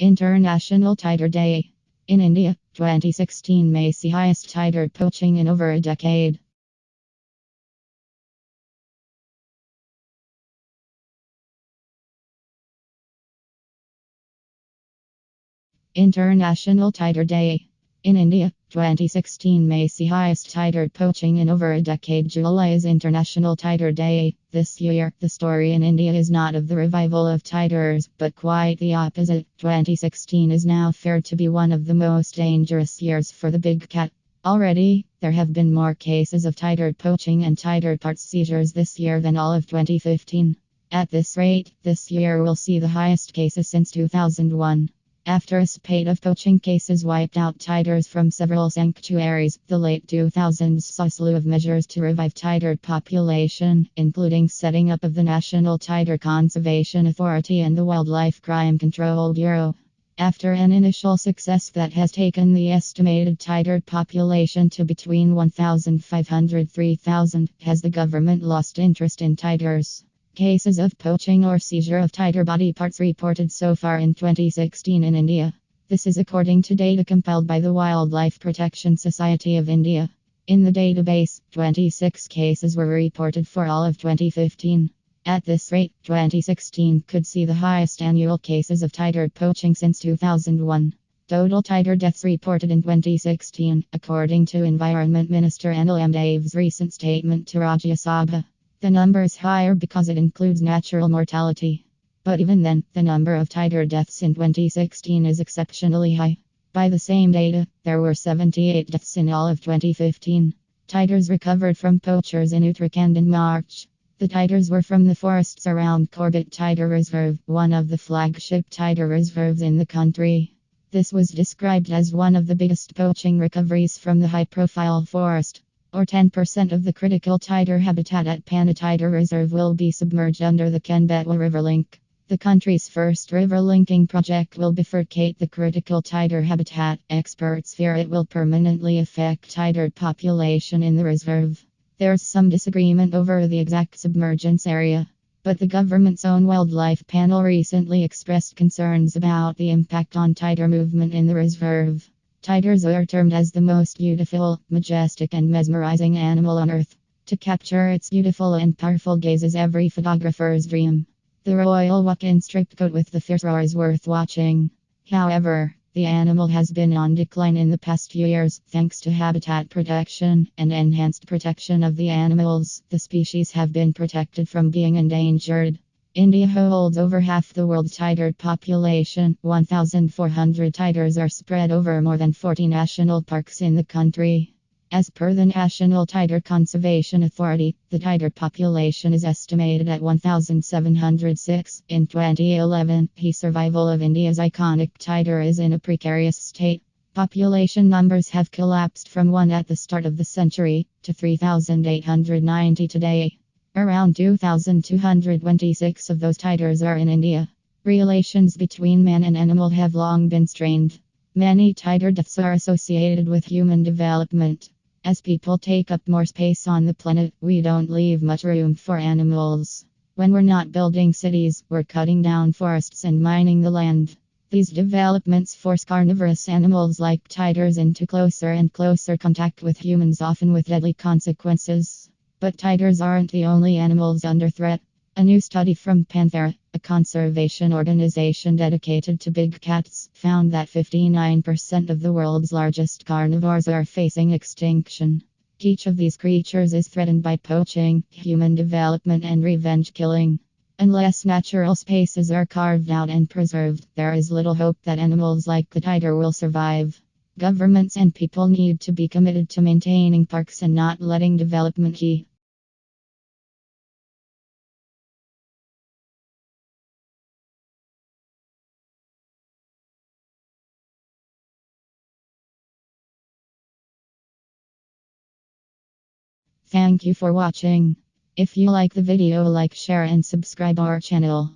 International Tiger Day. In India, 2016 may see highest tiger poaching in over a decade. International Tiger Day. In India, 2016 may see highest tiger poaching in over a decade. July is International Tiger Day. This year, the story in India is not of the revival of tigers, but quite the opposite. 2016 is now feared to be one of the most dangerous years for the big cat. Already, there have been more cases of tiger poaching and tiger parts seizures this year than all of 2015. At this rate, this year will see the highest cases since 2001. After a spate of poaching cases wiped out tigers from several sanctuaries, the late 2000s saw a slew of measures to revive tiger population, including setting up of the National Tiger Conservation Authority and the Wildlife Crime Control Bureau. After an initial success that has taken the estimated tiger population to between 1,500–3,000, has the government lost interest in tigers? Cases of poaching or seizure of tiger body parts reported so far in 2016 in India. This is according to data compiled by the Wildlife Protection Society of India. In the database, 26 cases were reported for all of 2015. At this rate, 2016 could see the highest annual cases of tiger poaching since 2001. Total tiger deaths reported in 2016, according to Environment Minister Anil Amdeva's recent statement to Rajya Sabha. The number is higher because it includes natural mortality. But even then, the number of tiger deaths in 2016 is exceptionally high. By the same data, there were 78 deaths in all of 2015. Tigers recovered from poachers in Uttarakhand in March. The tigers were from the forests around Corbett Tiger Reserve, one of the flagship tiger reserves in the country. This was described as one of the biggest poaching recoveries from the high-profile forest. Or 10% of the critical tiger habitat at Panna Tiger Reserve will be submerged under the Ken-Betwa River Link. The country's first river linking project will bifurcate the critical tiger habitat. Experts fear it will permanently affect tiger population in the reserve. There's some disagreement over the exact submergence area, but the government's own wildlife panel recently expressed concerns about the impact on tiger movement in the reserve. Tigers are termed as the most beautiful, majestic, and mesmerizing animal on earth. To capture its beautiful and powerful gaze is every photographer's dream. The royal walk-in striped coat with the fierce roar is worth watching. However, the animal has been on decline in the past few years thanks to habitat protection and enhanced protection of the animals. The species have been protected from being endangered. India holds over half the world's tiger population. 1,400 tigers are spread over more than 40 national parks in the country. As per the National Tiger Conservation Authority, the tiger population is estimated at 1,706. In 2011, the survival of India's iconic tiger is in a precarious state. Population numbers have collapsed from 1 at the start of the century to 3,890 today. Around 2,226 of those tigers are in India. Relations between man and animal have long been strained. Many tiger deaths are associated with human development. As people take up more space on the planet, we don't leave much room for animals. When we're not building cities, we're cutting down forests and mining the land. These developments force carnivorous animals like tigers into closer and closer contact with humans, often with deadly consequences. But tigers aren't the only animals under threat. A new study from Panthera, a conservation organization dedicated to big cats, found that 59% of the world's largest carnivores are facing extinction. Each of these creatures is threatened by poaching, human development, and revenge killing. Unless natural spaces are carved out and preserved, there is little hope that animals like the tiger will survive. Governments and people need to be committed to maintaining parks and not letting development key. Thank you for watching. If you like the video, like, share and subscribe our channel.